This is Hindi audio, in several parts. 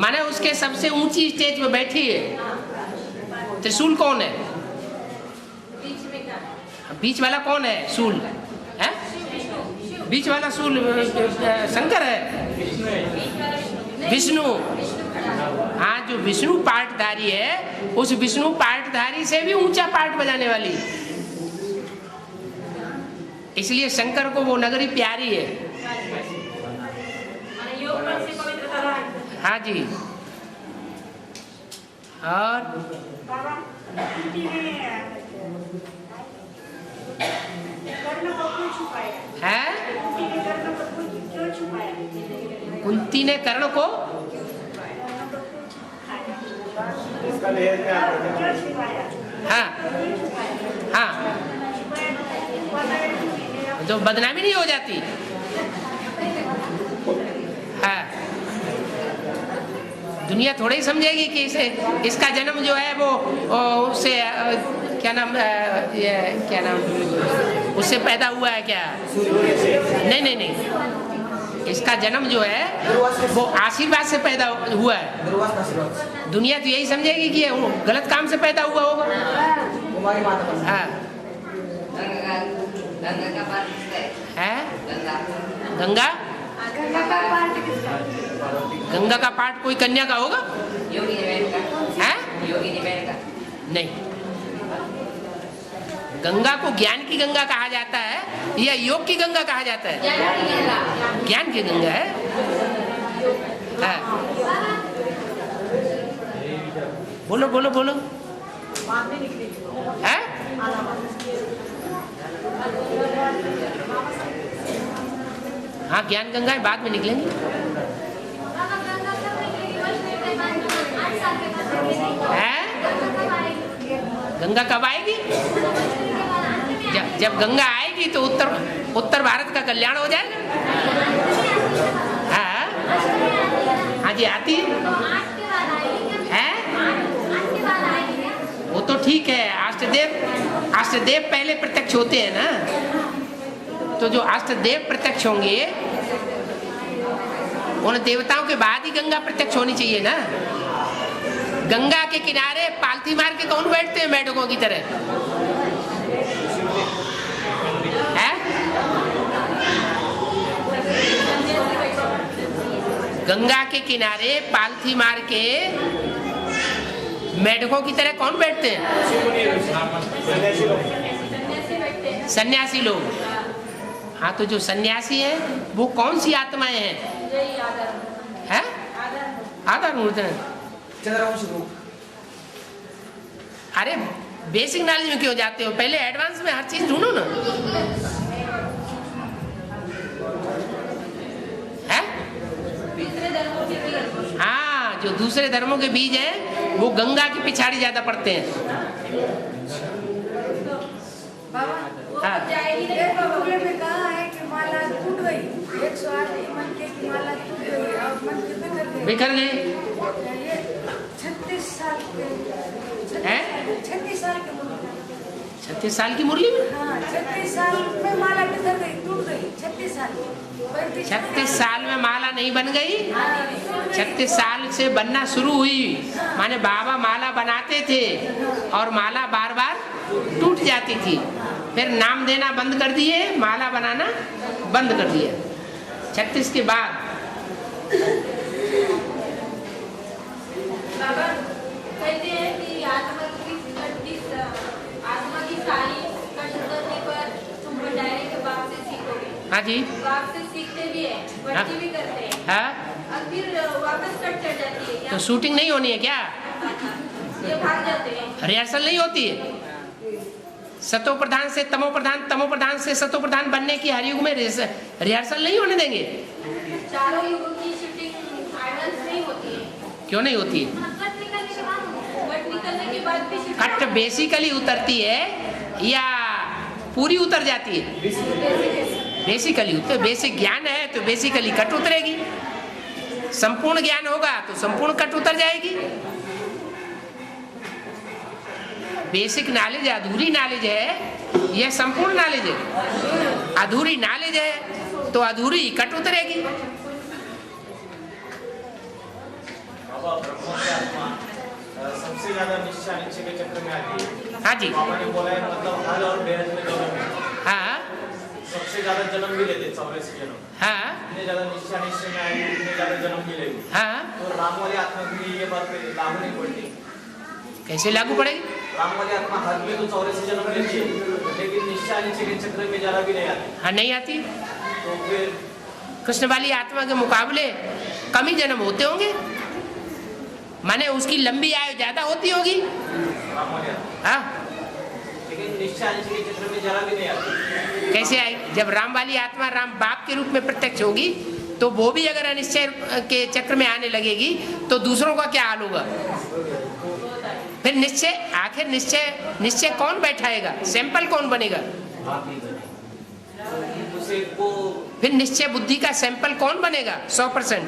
माने उसके सबसे ऊंची स्टेज पे बैठी है। त्रिशूल कौन है? बीच वाला कौन है? शूल है? बीच वाला शूल शंकर है, विष्णु। हाँ, जो विष्णु पाठधारी है, उस विष्णु पाठधारी से भी ऊंचा पाठ बजाने वाली, इसलिए शंकर को वो नगरी प्यारी है। हाँ जी। और है कुंती ने कर्ण को हाँ हाँ, जो बदनामी नहीं हो जाती। हाँ, दुनिया थोड़ी समझेगी कि इसे इसका जन्म जो है वो उससे क्या नाम क्या नाम उससे पैदा हुआ है क्या? नहीं नहीं नहीं, इसका जन्म जो है वो आशीर्वाद से पैदा हुआ है। दुनिया तो यही समझेगी कि वो गलत काम से पैदा हुआ होगा। हाँ, है गंगा, गंगा का पाठ कोई कन्या का होगा? है नहीं, गंगा को ज्ञान की गंगा कहा जाता है या योग की गंगा कहा जाता है? ज्ञान की गंगा है। हाँ। बोलो बोलो बोलो। है? हाँ, ज्ञान गंगा बाद में निकलेंगी। है? गंगा कब आएगी? जब गंगा आएगी तो उत्तर भारत का कल्याण हो जाएगा। हाँ हाँ जी, आती है। वो तो ठीक है, अष्टदेव पहले प्रत्यक्ष होते हैं ना, तो जो अष्टदेव प्रत्यक्ष होंगे उन देवताओं के बाद ही गंगा प्रत्यक्ष होनी चाहिए ना। गंगा के किनारे पालथी मार के कौन बैठते हैं मेढकों की तरह? है? गंगा के किनारे पालथी मार के मेढकों की तरह कौन बैठते हैं? सन्यासी लोग। हाँ, तो जो सन्यासी है वो कौन सी आत्माएं हैं? है? आधार मूर्त है। अरे बेसिक नॉलेज में क्यों जाते हो? पहले एडवांस में हर चीज ढूंढो ना। है? हाँ, जो दूसरे धर्मों के बीज हैं वो गंगा की पिछाड़ी ज्यादा पड़ते हैं। हाँ। बिखर गए। 36 साल की मुरली में? हाँ, 36 साल में माला बिखर गई, टूट गई। 36 साल में माला नहीं बन गई। 36 साल से बनना शुरू हुई, माने बाबा माला बनाते थे और माला बार बार टूट जाती थी, फिर नाम देना बंद कर दिए, माला बनाना बंद कर दिया। 36 के बाद बाबा कहते हैं कि आत्मा की सारी कष्ट करने पर तुम भंडारे के बाप से सीखोगे। हाँ जी, बाप से सीखते भी है, बच्चे भी करते हैं। हाँ, और फिर वापस कट चढ़ जाती है। तो शूटिंग नहीं होनी है क्या? ये भाग जाते हैं। रिहर्सल नहीं होती है? सतो प्रधान से तमो प्रधान, तमो प्रधान से सतो प्रधान बनने की हर युग में रिहर्सल नहीं होने देंगे। चारों युगों की शूटिंग एडवांस नहीं होती है। क्यों नहीं होती है? कट निकलने के बाद भी कट बेसिकली उतरती है या पूरी उतर जाती है? बेसिकली उतर। बेसिक ज्ञान है तो बेसिकली कट उतरेगी, संपूर्ण ज्ञान होगा तो संपूर्ण कट उतर जाएगी। बेसिक नॉलेज अधूरी नॉलेज है, यह संपूर्ण नॉलेज है। अधूरी नॉलेज है तो अधूरी कट उतरेगी। बाबा ब्रह्म की आत्मा सबसे ज्यादा निश्चय अनिश्चय के चक्र में आती है। हाँ जी। बाबा ने बोला है मतलब हर और बेहद में जन्म है। हाँ सबसे ज्यादा जन्म भी लेते 84 जन्म। हाँ इतने ज्यादा निश्चय अनिश्चय में आएगी उतने ज्यादा जन्म मिलेगी। हाँ। तो राम वाली आत्मा के लिए ये बात लागू नहीं पड़ती। कैसे लागू पड़ेगी? राम वाली आत्मा हर में तो 84 जन्म लेती है, लेकिन निश्चय अनिश्चय के चक्र में जरा भी नहीं आती। हाँ नहीं आती। तो फिर कृष्ण वाली आत्मा के मुकाबले कम ही जन्म होते होंगे, माने उसकी लंबी आयु ज्यादा होती होगी। राम वाली आत्मा हाँ लेकिन निश्चय अनिश्चय के चक्र में जरा भी नहीं आती। कैसे आएगी? जब राम वाली आत्मा राम बाप के रूप में प्रत्यक्ष होगी तो वो भी अगर अनिश्चय के चक्र में आने लगेगी तो दूसरों का क्या हाल होगा? फिर निश्चय, आखिर निश्चय कौन बैठाएगा? सैंपल कौन बनेगा? उसे वो फिर निश्चय बुद्धि का सैंपल कौन बनेगा 100%?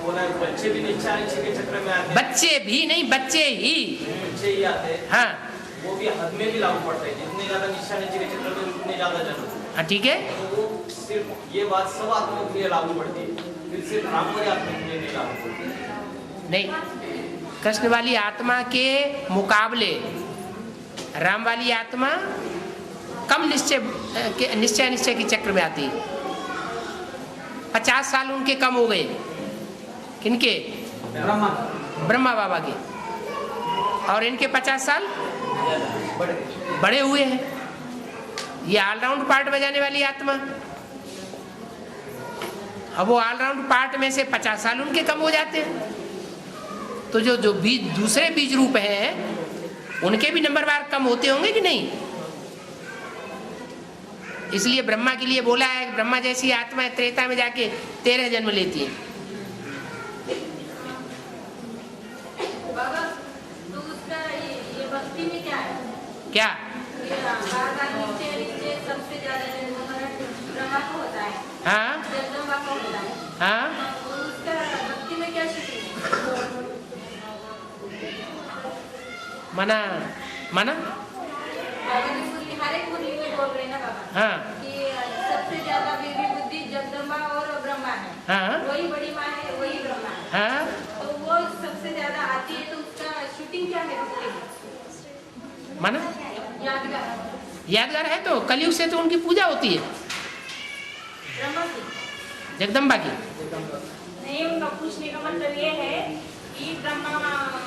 बोला बच्चे भी निश्चय अनिश्चय के चक्र में आते हैं। बच्चे भी नहीं, बच्चे ही। बच्चे ही आते हैं। हाँ वो भी हद में भी लागू पड़ते हैं। जितने ज्यादा निश्चय अनिश्चय के चक्र में उतने ज्यादा जन्म। हाँ ठीक है। तो वो सिर्फ ये बात सब आत्माओं के लिए लागू पड़ती है, फिर सिर्फ राम वाली आत्मा के लिए नहीं लागू पड़ती। नहीं, कृष्ण वाली आत्मा के मुकाबले राम वाली आत्मा कम निश्चय अनिश्चय के चक्र में आती है। 50 साल उनके कम हो गए। किनके? ब्रह्मा बाबा के। और इनके 50 साल बड़े हुए हैं। ये ऑलराउंड पार्ट बजाने वाली आत्मा, अब वो ऑलराउंड पार्ट में से 50 साल उनके कम हो जाते हैं। तो जो बीज दूसरे बीज रूप हैं उनके भी नंबर बार कम होते होंगे कि नहीं? इसलिए ब्रह्मा के लिए बोला है, ब्रह्मा जैसी आत्मा त्रेता में जाके 13 जन्म लेती है। बाबा तो उसका ये भक्ति में क्या है? क्या? नीचे सबसे ज्यादा ब्रह्मा को होता है। हाँ जगदम्बा को होता है। हाँ तो उसका भक्ति में क्या शिक्षण? मना हर एक मुरली में बोल रहे हैं ना बाबा। हाँ कि सबसे ज्यादा बुद्धि जगदम्बा और ब्रह्मा है। हाँ वही बड़ी माँ है, वही ब्रह्मा है। हाँ। तो वो सबसे ज्यादा आती है, तो उसका शूटिंग क्या है? माना यादगार है तो कलयुग से तो उनकी पूजा होती है ब्रह्मा की, जगदम्बा की। नहीं, उनका पूछने का मतलब ये है कि ब्रह्मा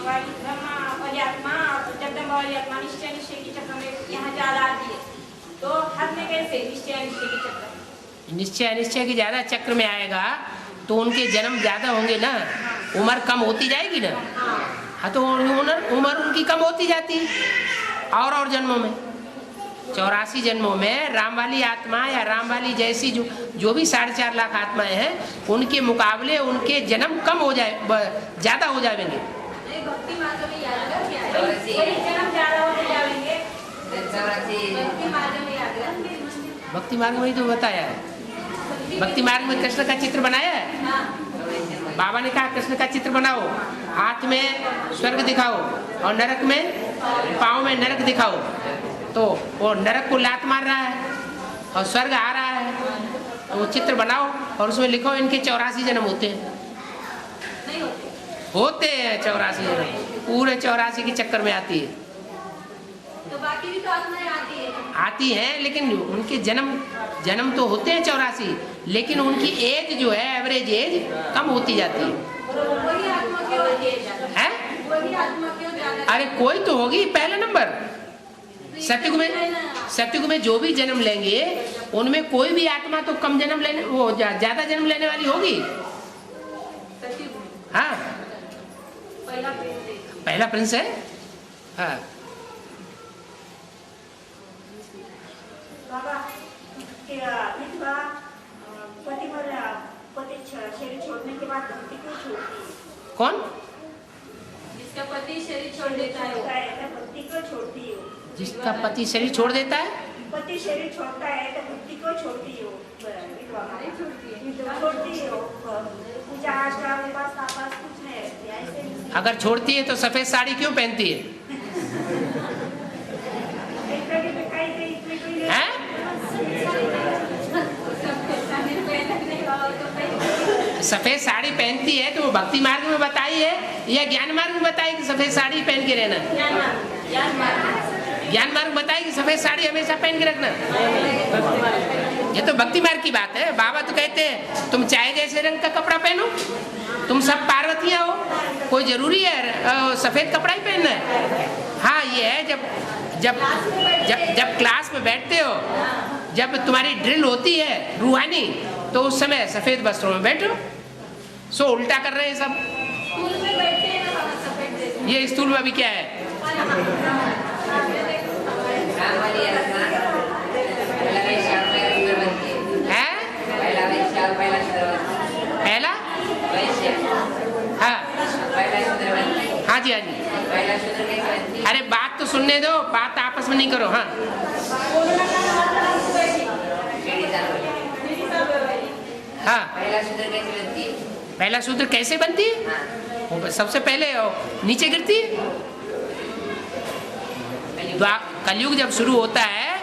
वाली आत्मा और जगदम्बा वाली आत्मा निश्चय के चक्र में यहाँ ज्यादा आती है, तो हद में कैसे निश्चय के चक्र? निश्चय अनिश्चय के ज्यादा चक्र में आएगा तो उनके जन्म ज्यादा होंगे ना, उम्र कम होती जाएगी ना। हाँ तो उम्र उनकी कम होती जाती है। और जन्मों में 84 जन्मों में राम वाली आत्मा या राम वाली जैसी जो भी 4.5 लाख आत्माएं हैं उनके मुकाबले उनके जन्म कम हो जाए, ज्यादा हो जाएंगे। भक्ति मार्ग में यादगार क्या है? वही जन्म ज्यादा हो जाएंगे। भक्ति मार्ग में यादगार, भक्ति मार्ग में ही तो बताया है। भक्ति मार्ग में कृष्ण का चित्र बनाया है। हाँ बाबा ने कहा कृष्ण का चित्र बनाओ, हाथ में स्वर्ग दिखाओ और नरक में, पाँव में नरक दिखाओ। तो वो नरक को लात मार रहा है और स्वर्ग आ रहा है, तो वो चित्र बनाओ और उसमें लिखो इनके 84 जन्म होते हैं। नहीं होते हैं 84 जन्म, पूरे 84 के चक्कर में आती है। तो बाकी भी तो आत्माएं आती हैं लेकिन उनके जन्म तो होते हैं 84, लेकिन उनकी एज जो है एवरेज एज कम होती जाती है। वही आत्मा क्यों है? वही आत्मा क्यों ज्यादा? अरे कोई तो होगी पहला नंबर। सत्युग में जो भी जन्म लेंगे उनमें कोई भी आत्मा तो कम जन्म लेने, वो ज्यादा जन्म लेने वाली होगी। हाँ पहला प्रिंस है। हाँ बाबा विधवा पति शरीर छोड़ने के बाद भक्ति क्यों छोड़ती है? कौन? जिसका पति शरीर छोड़ देता है भक्ति क्यों छोड़ती है? जिसका पति शरीर छोड़ देता है, पति शरीर छोड़ता है तो भक्ति क्यों छोड़ती हो? विधवा नहीं छोड़ती है। छोड़ती हो, पूजा आश्रम के पास कुछ नहीं रहती ऐसे। अगर छोड़ती है तो सफेद साड़ी क्यों पहनती है? हैं? सफेद साड़ी पहनती है तो वो भक्ति मार्ग में बताई है या ज्ञान मार्ग में बताई कि सफेद साड़ी पहन के रहना? ज्ञान मार्ग बताई कि सफेद साड़ी हमेशा पहन के रखना। ये तो भक्ति मार्ग की बात है। बाबा तो कहते हैं तुम चाहे जैसे रंग का कपड़ा पहनो, तुम सब पार्वतियां हो, कोई जरूरी है सफेद कपड़ा ही पहनना है? हाँ ये है जब जब जब जब क्लास में बैठते हो, जब तुम्हारी ड्रिल होती है रूहानी, तो उस समय सफेद वस्त्रों में बैठो। सो उल्टा कर रहे हैं सब। स्कूल में बैठते हैं ना बाबा सफेद ड्रेस में। ये स्टूल में अभी क्या है? हैं? पहला? हाँ हाँ जी, हाँ जी। अरे बात तो सुनने दो, बात आपस में नहीं करो। हाँ हाँ, पहला सूत्र कैसे बनती है? सबसे पहले नीचे गिरती है। कलयुग जब शुरू होता है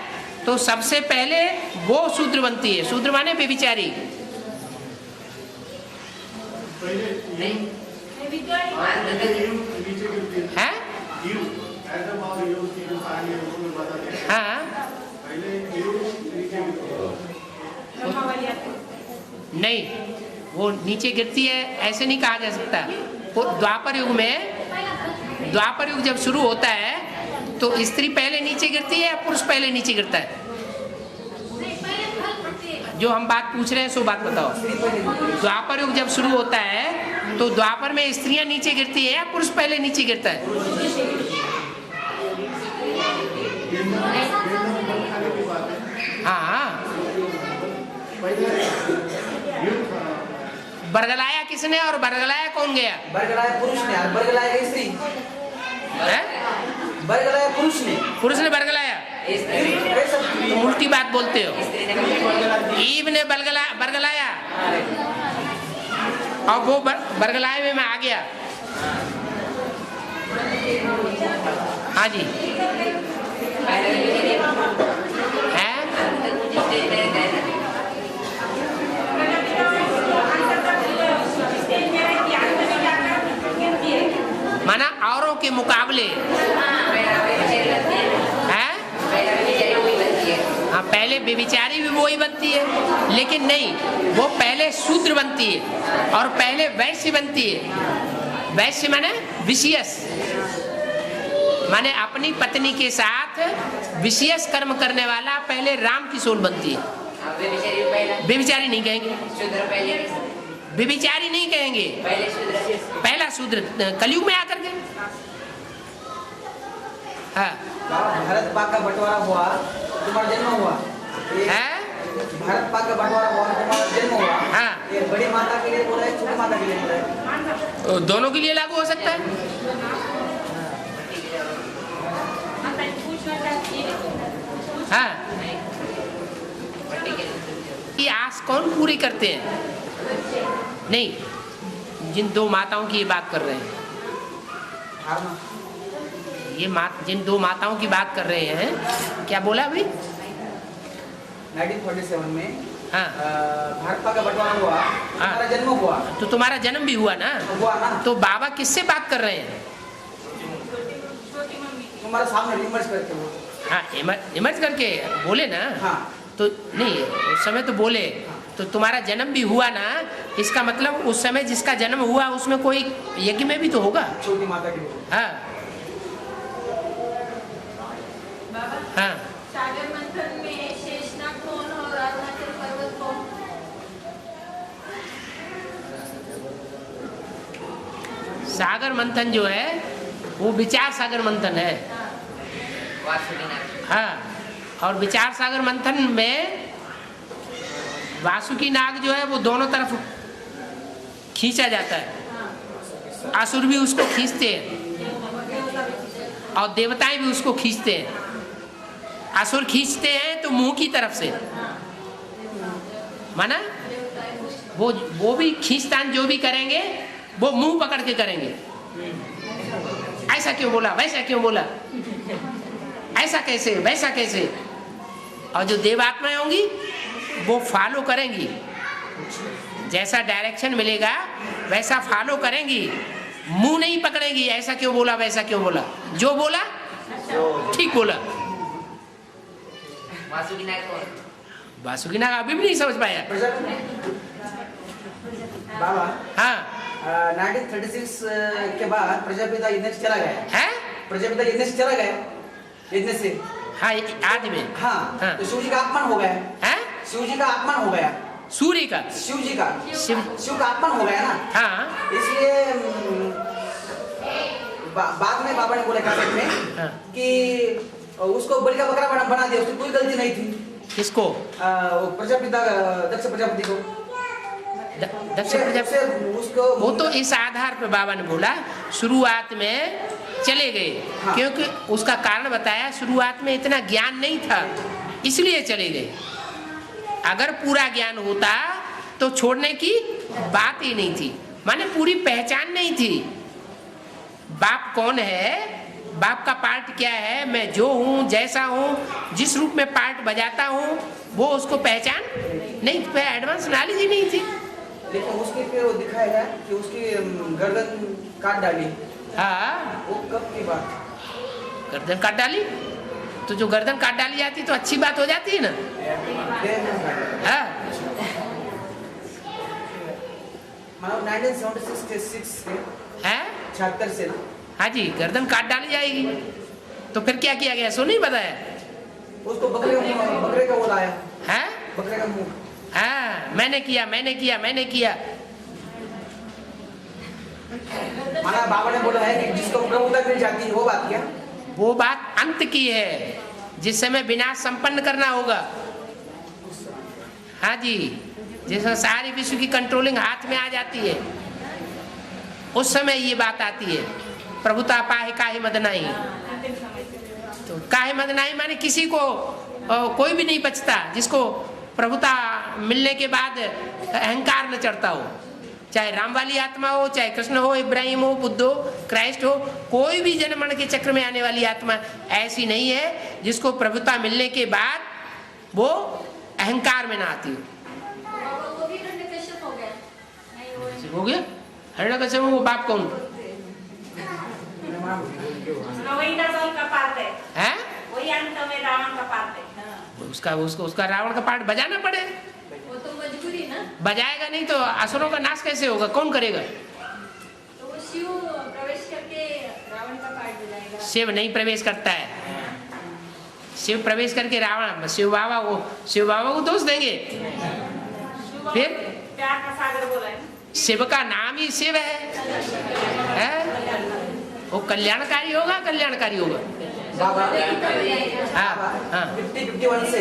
तो सबसे पहले वो सूत्र बनती है। सूत्र माने बेविचारी। है? हाँ नहीं, वो नीचे गिरती है ऐसे नहीं कहा जा सकता। वो द्वापर युग में, द्वापर युग जब शुरू होता है तो स्त्री पहले नीचे गिरती है या पुरुष पहले नीचे गिरता है? जो हम बात पूछ रहे हैं सो बात बताओ। द्वापर युग जब शुरू होता है तो द्वापर में स्त्रियां नीचे गिरती है या पुरुष पहले नीचे गिरता है? हाँ, बरगलाया किसने और बरगलाया कौन गया? बरगलाया पुरुष ने और बरगलाया स्त्री। बरगलाया पुरुष ने, पुरुष ने बरगलाया। तुम उल्टी बात बोलते हो। ईव ने बरगलाया और वो बरगलाए में मैं आ गया। हाँ जी, है? माना औरों के मुकाबले है? हाँ, पहले बेविचारी भी वही बनती है, लेकिन नहीं, वो पहले शूद्र बनती है और पहले वैश्य बनती है। वैश्य माने विषयस, माने अपनी पत्नी के साथ विषयस कर्म करने वाला पहले राम की सोल बनती है। बेविचारी नहीं कहेंगे, बेविचारी नहीं कहेंगे, पहला शूद्र कलयुग में आकर के। हाँ, भारत पाक का बंटवारा हुआ, तुम्हारा जन्म हुआ है? भारत पाक का बंटवारा हुआ, तुम्हारा जन्म हुआ। हाँ, ये बड़ी माता के लिए बोला है, छोटी माता के लिए बोला है? दोनों के लिए लागू हो सकता है। हाँ, ये आस कौन पूरी करते हैं? नहीं, जिन दो माताओं की ये बात कर रहे हैं, ये जिन दो माताओं की बात कर रहे हैं, क्या बोला अभी? 1947 में हाँ, भारत पाक का बंटवारा हुआ, तुम्हारा जन्म हुआ। तो तुम्हारा जन्म भी हुआ ना? हुआ ना? तो बाबा किससे बात कर रहे हैं? तुम्हारे सामने इमर्ज करते हो। हाँ, इमर्ज करके बोले ना। हाँ, तो नहीं, उस समय तो बोले तो तुम्हारा जन्म भी हुआ ना, इसका मतलब उस समय जिसका जन्म हुआ उसमें कोई यज्ञ में भी तो होगा। छोटी माता के लिए। हाँ हाँ, सागर मंथन में शेषनाग कौन और अरुणाचल पर्वत कौन? सागर मंथन जो है वो विचार सागर मंथन है। हाँ, और विचार सागर मंथन में वासुकी नाग जो है वो दोनों तरफ खींचा जाता है। असुर भी उसको खींचते हैं और देवताएं भी उसको खींचते हैं। असुर खींचते हैं तो मुंह की तरफ से, माना वो भी खींचतान जो भी करेंगे वो मुंह पकड़ के करेंगे। ऐसा क्यों बोला, वैसा क्यों बोला, ऐसा कैसे, वैसा कैसे। और जो देवात्माएं होंगी वो फॉलो करेंगी, जैसा डायरेक्शन मिलेगा वैसा फॉलो करेंगी, मुंह नहीं पकड़ेंगी ऐसा क्यों बोला वैसा क्यों बोला, जो बोला ठीक बोला। वासुकी नाग अभी भी नहीं समझ पाया। बाबा हाँ 1936 के बाद प्रजापिता यज्ञ से चला गया है, प्रजापिता यज्ञ से चला गया, यज्ञ से। हाँ आदि में हाँ, हाँ। तो शिव जी का अपमान हो गया है, शिव जी का अपमान हो गया, सूर्य का, शिव जी का शिव का अपमान हो गया ना। हाँ इसलिए बाद में बाबा ने बोला कैसेट में हाँ। कि उसको बलि का बकरा बना दिया, उसकी कोई गलती नहीं थी। किसको? प्रजापिता दक्ष प्रजापति को, दक्ष प्रजापति उसको वो तो इस आधार पर बाबा ने बोला शुरुआत में चले गए। हाँ। क्योंकि उसका कारण बताया, शुरुआत में इतना ज्ञान नहीं था इसलिए चले गए। अगर पूरा ज्ञान होता तो छोड़ने की बात ही नहीं थी, माने पूरी पहचान नहीं थी। बाप कौन है, बाप का पार्ट क्या है, मैं जो हूँ जैसा हूँ जिस रूप में पार्ट बजाता हूँ वो उसको पहचान नहीं, एडवांस नॉलेज ही नहीं थी। लेकिन उसके फिर वो दिखाएगा कि उसकी गर्दन काट डाली। हाँ वो कब की बात? गर्दन काट डाली, तो जो गर्दन काट डाली जाती तो अच्छी बात हो जाती है ना। हाँ मतलब 1976 के है 76 से। हाँ जी, गर्दन काट डाली जाएगी। तो फिर क्या किया गया, सो नहीं बताया उसको बकरे का वो लाया है, बकरे का मुंह। हाँ मैंने किया मैंने किया मैंने किया। माना बाबा ने बोला है कि जिसको प्रभुता मिल जाती है वो बात क्या? वो बात अंत की है, जिस समय विनाश संपन्न करना होगा। हाँ जी, जिसमें सारी विश्व की कंट्रोलिंग हाथ में आ जाती है उस समय ये बात आती है, प्रभुता पाहे काहे मद नाही। तो काहे मद नाही माने किसी को कोई भी नहीं बचता जिसको प्रभुता मिलने के बाद अहंकार न चढ़ता हो, चाहे राम वाली आत्मा हो, चाहे कृष्ण हो, इब्राहिम हो, बुद्ध हो, क्राइस्ट हो, कोई भी जन्म मरण के चक्र में आने वाली आत्मा ऐसी नहीं है जिसको प्रभुता मिलने के बाद वो अहंकार में ना आती हो। वो भी हिरण्यकश्यप हो गया। नहीं वो हो गया हिरण्यकश्यप, वो बाप कौन वही दसों का पार्ट है? वही अंत में रावण का पार्ट है। उसका रावण का पार्ट बजाना पड़े। वो तो मजबूरी ना। बजाएगा नहीं तो असुरों का नाश कैसे होगा, कौन करेगा? तो वो शिव प्रवेश करके रावण का पार्ट बजाएगा। शिव नहीं प्रवेश करता है, शिव प्रवेश करके रावण, शिव बाबा को दोष देंगे। फिर प्यार का सागर बोला है। शिव का नाम ही शिव है? वो कल्याणकारी होगा, कल्याणकारी होगा। बाबा हाँ हाँ 50-51 से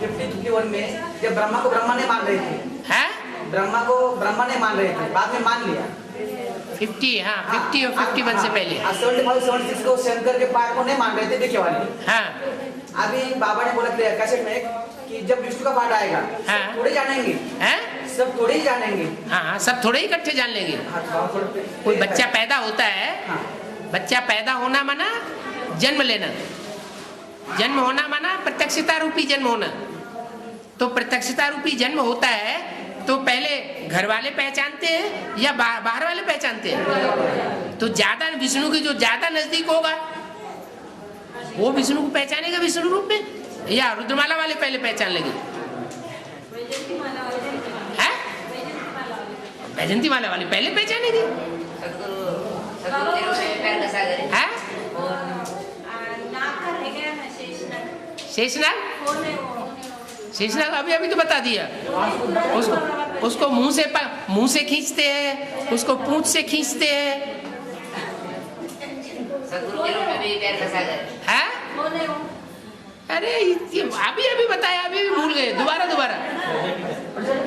50-51 में जब ब्रह्मा को ब्रह्मा ने मान रहे थे, है ब्रह्मा को ब्रह्मा ने मान रहे थे, बाद में मान लिया 50, हाँ 50 और 51 से पहले। 75-76 को शंकर के पार्ट को नहीं मान रहे थे, देखिए वाली। हाँ अभी बाबा ने बोला कैसेट में कि जब विष्णु का पार्ट आएगा हाँ। सब थोड़े जानेंगे, हैं? सब थोड़े ही जानेंगे। हाँ सब थोड़े ही इकट्ठे जान लेंगे। कोई बच्चा पैदा होता है, बच्चा पैदा होना माना जन्म लेना, जन्म होना माना प्रत्यक्षता रूपी जन्म होना। तो प्रत्यक्षता रूपी जन्म होता है तो पहले घर वाले पहचानते हैं या बाहर वाले पहचानते हैं? तो ज्यादा विष्णु के जो ज्यादा नजदीक होगा वो विष्णु को पहचानेगा विष्णु रूप में, या रुद्रमाला वाले पहले पहचान लेंगे? है वैजंती माला वाले पहले पहचानेगी। है नाक का रह गया ना शेषनाग। शेषनाग, शेषनाग अभी तो बता दिया। उसको मुंह से खींचते हैं, उसको पूंछ से खींचते हैं। है? अरे अभी बताया, अभी भूल गए, दोबारा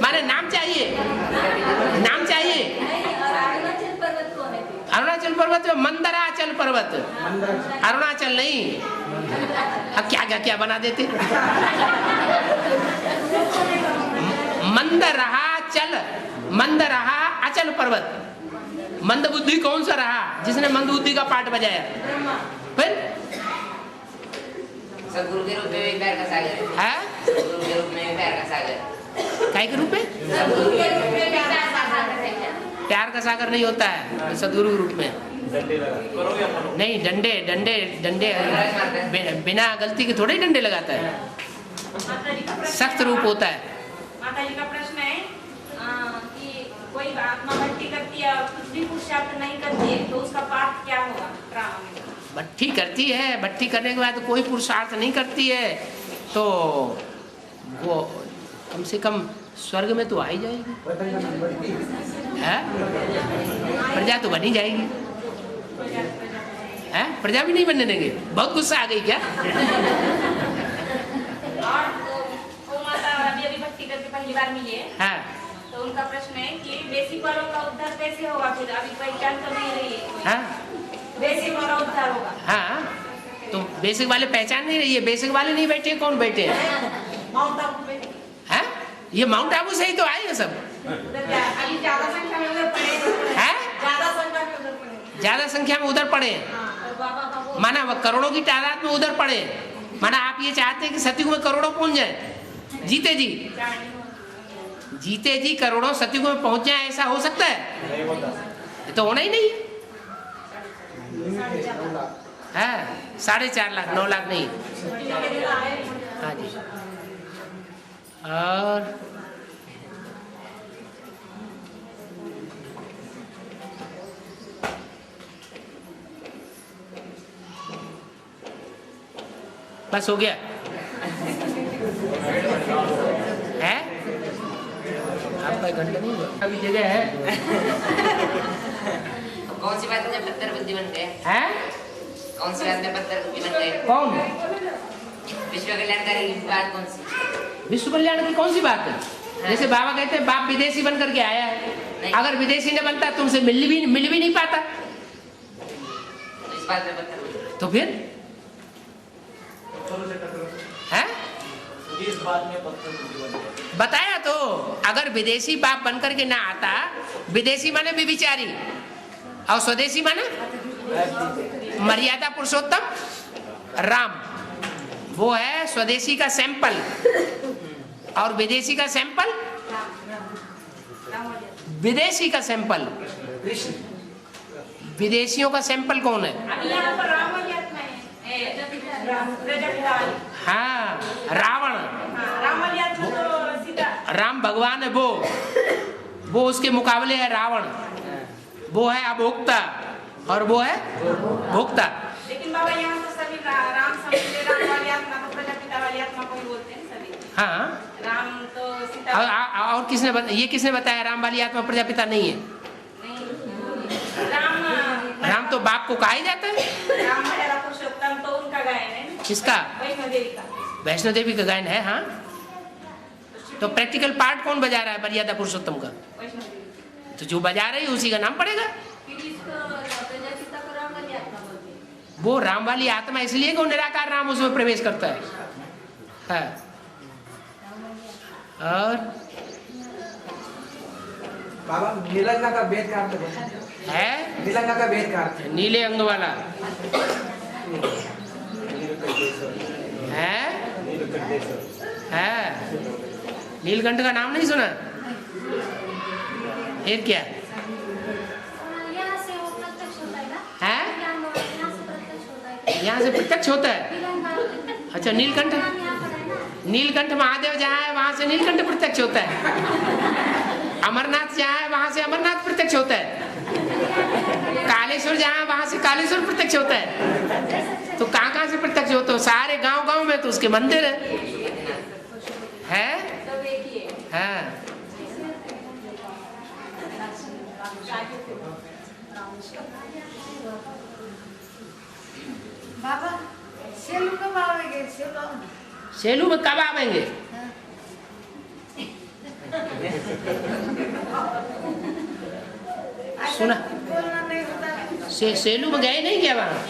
माने नाम चाहिए, नाम चाहिए। अरुणाचल पर्वत कौन है? अरुणाचल पर्वत, मंदराचल पर्वत, अरुणाचल नहीं। अब क्या बना देते। मंद रहा अचल पर्वत। मंद बुद्धि कौन सा रहा जिसने मंद बुद्धि का पाठ बजाया? फिर सदगुरु के रूप में भी प्यार का सागर है। है? सदगुरु के रूप में भी प्यार का सागर। काय के रूप में? सदगुरु के रूप में प्यार का सागर है क्या? प्यार का सागर नहीं होता है सदगुरु के रूप में। डंडे लगा करो या मनो। नहीं, डंडे डंडे डंडे बिना गलती के थोड़े ही डंडे लगाता है, माता जी का प्रश्न सख्त रूप होता है। माता जी का प्रश्न है कि कोई आत्मा भक्ति करती है और कुछ भी पुरुषार्थ नहीं करती है तो उसका पाप क्या होगा ड्रामा में? भट्टी करती है, भट्टी करने के बाद कोई पुरुषार्थ नहीं करती है तो वो कम से कम स्वर्ग में तो आ ही जाएगी, है? प्रजा तो बनी जाएगी, है? प्रजा भी नहीं बनने देंगे। बहुत गुस्सा आ गई क्या? और वो माता अभी भक्ति करके पहली बार मिली है, हाँ, तो उनका प्रश्न है कि बेसिक वालों का उद्धार कैसे होगा? फिर अभी पहचान तो नहीं रही है, हाँ, बेसिक वाला उद्धार होगा। हाँ, तो बेसिक वाले पहचान नहीं रही है। बेसिक वाले नहीं बैठे, कौन बैठे हैं? माउंट आबू पे हैं? ये माउंट आबू से ही तो आए हैं सब, अभी ज्यादा संख्या में उधर पड़े हैं? ज्यादा संख्या में उधर पड़े ज्यादा संख्या में उधर पड़े हैं, और बाबा का वो माना वो करोड़ों की तादाद में उधर पड़े हैं। माना आप ये चाहते हैं कि सतयुग में करोड़ों पहुंच जाए? जीते जी जीते जी करोड़ों सतयुग में पहुंच जाए, ऐसा हो सकता है? नहीं होता। ये तो होना ही नहीं है। 4.5 लाख, 9 लाख नहीं। हाँ जी। और बस हो गया है? आपका घंटा नहीं हुआ अभी जगह है? कौन सी बात है जब पत्थर बुद्धि बन गए? हैं? कौन सी बात में पत्थर बुद्धि बन गए? कौन? विश्व कल्याणकारी बात कौन सी? विश्व कल्याण की कौन सी बात है? जैसे बाबा कहते हैं बाप विदेशी बन करके आया है, अगर विदेशी न बनता तुमसे मिल भी नहीं पाता, तो इस बात में पत्थर बुद्धि। तो फिर है? इस बात में पत्थर बुद्धि बन गया। बताया तो, अगर विदेशी बाप बन करके ना आता, विदेशी माने व्यभिचारी और स्वदेशी माने मर्यादा पुरुषोत्तम राम, वो है स्वदेशी का सैंपल और विदेशी का सैंपल विदेशी का सैंपल। विदेशियों का सैंपल कौन है? अभी यहाँ पर राम वाली आत्मा है, प्रजापिता वाली। हाँ, रावण। हाँ, राम वाली आत्मा तो सीता। राम भगवान है वो उसके मुकाबले है रावण। वो है अभोक्ता और वो है भोक्ता। लेकिन बाबा यहाँ तो सभी राम समझते, राम वाली आत्मा को प्रजापिता वाली आत्मा को ही बोलते हैं सभी। हाँ, राम तो सीता और ये किसने बताया राम वाली आत्मा प्रजापिता नहीं है? नहीं, राम तो बाप को कहा ही जाता है। राम मर्यादा पुरुषोत्तम तो उनका गायन है, किसका? वैष्णो देवी का। वैष्णो देवी का गायन है। हाँ, तो प्रैक्टिकल पार्ट कौन बजा रहा है मर्यादा पुरुषोत्तम का? वैष्णो देवी। तो जो बजा रही है उसी का नाम पड़ेगा। फिर इसको प्रजापिता को राम वाली आत्मा बोलते हैं। वो राम वाली आत्मा इसलिए कि वो निराकार राम उसमें प्रवेश करता है। हाँ। और बाबा नीलंगा का वेद का अर्थ बताओ। है नीलंगा का वेद का अर्थ नीले अंग वाला है। नीलकंठ का नाम नहीं सुना? फिर क्या यहाँ से वो प्रत्यक्ष होता है ना? है? यहाँ से प्रत्यक्ष होता है। यहाँ से प्रत्यक्ष होता है। अच्छा, नीलकंठ नीलकंठ महादेव जहाँ है वहां से नीलकंठ प्रत्यक्ष होता है। अमरनाथ जहाँ है वहां से अमरनाथ प्रत्यक्ष होता है। कालेश्वर जहाँ है वहां से कालेश्वर प्रत्यक्ष होता है। तो कहाँ से प्रत्यक्ष होता है? सारे गांव में तो उसके मंदिर है। सब एक ही है। हाँ। बाबा सेलू कब आवेंगे? सेलू में कब आवेंगे? सुना बोलना नहीं होता। सेलू में गए नहीं क्या वहाँ?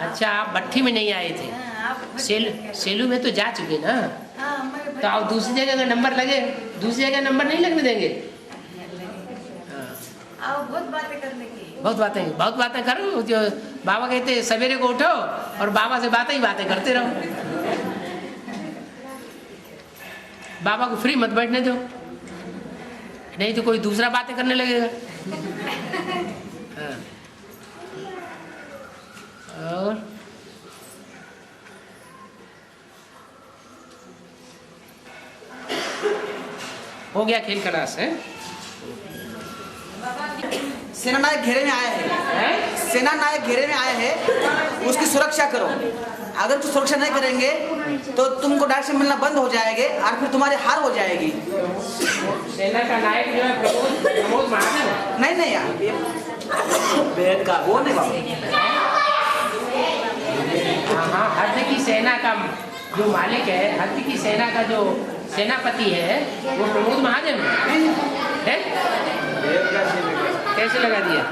अच्छा, आप भट्टी में नहीं आए थे। सेलू में तो जा चुके ना। तो आप दूसरी जगह का नंबर लगे, दूसरी जगह नंबर नहीं लगने देंगे। आओ बहुत बातें करने की। बहुत बातें करो। जो बाबा कहते सवेरे को उठो और बाबा से बातें ही बातें करते रहो। बाबा को फ्री मत बैठने दो, नहीं तो कोई दूसरा बातें करने लगेगा। हाँ। और हो गया खेल खलास है? सेना नायक घेरे में आया है, सेना नायक घेरे में आया है, उसकी सुरक्षा करो। अगर तुम सुरक्षा नहीं करेंगे तो तुमको डायरेक्शन मिलना बंद हो जाएंगे और फिर तुम्हारी हार हो जाएगी। सेना का नायक जो है प्रमोद महाजन। नहीं नहीं यार, बेहद का वो नहीं बाबा। हाँ, हद की सेना का जो मालिक है, हद की सेना का जो सेनापति है वो प्रमोद महाजन है? कैसे लगा दिया?